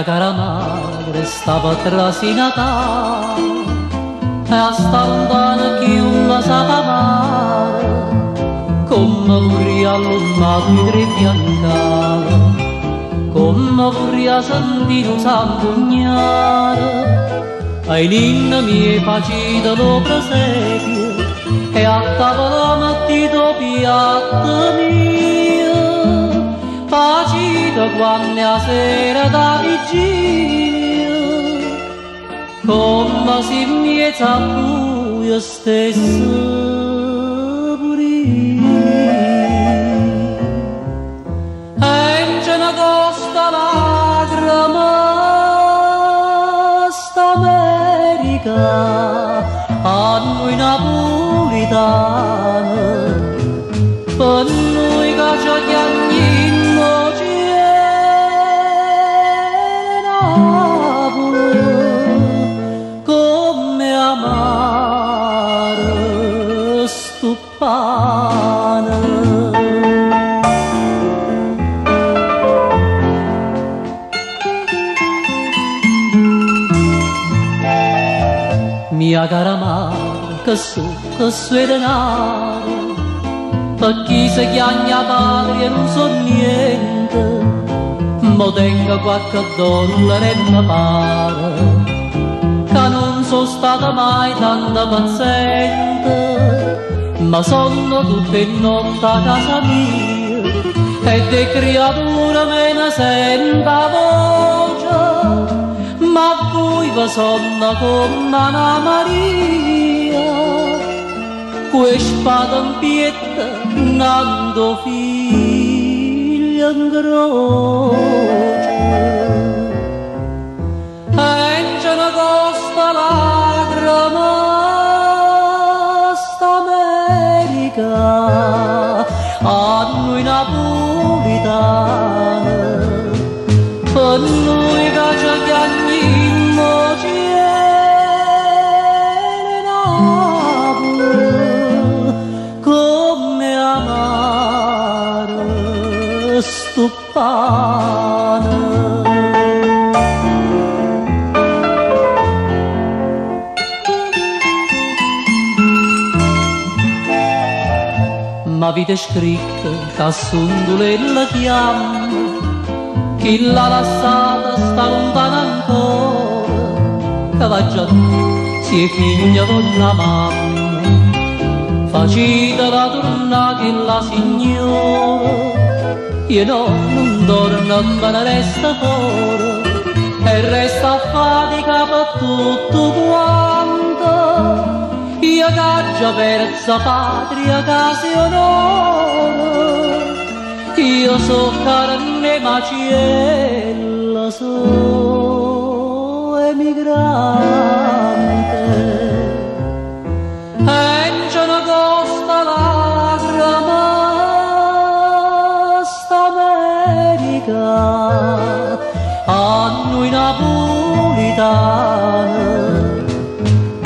Mia cara madre stava trasinata e a sta lontana chi non la sapeva amare, come vorrei all'ormato di tre fiancare, come vorrei sentire un sanguignare, ai ninni miei facita lo presepio e a tavola mettito piatto mio, facita quando a sera da vigilia, come se miezza buio stesso pure io. E c'è una costa lacrima sta America, a noi napolitani, per noi che ci chiamiamo Napoli, come amare sto pane. Mia cara madre, che su è denaro, per chi si chiama padre e non so niente, mo tengo qualche dollaro e mi pare, che non sono stata mai tanto paziente, ma sono tutte notte a casa mia, e di creatura me ne senta voce, ma voi vi sono come Anna Maria, que spada in pietta, nando figlia in croce. E c'è una costa lacrima sta America, a noi napolitani, per noi che ci chiamiamo Napoli, come amare sto pane. Ma vite scritta che sondole la chiama, chi l'ha lasciata sta lontana ancora, che va già si è figlia con la mamma, facitela tornare che la signora, io no, non torno, me ne resta fuori, e resta fatica per tutto quanto, io che già persa patria, casa e onore, io so carne macella, so emigrante, e c'è una costa lacrima sta America, a noi napolitani,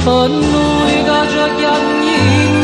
per noi che ci chiamiamo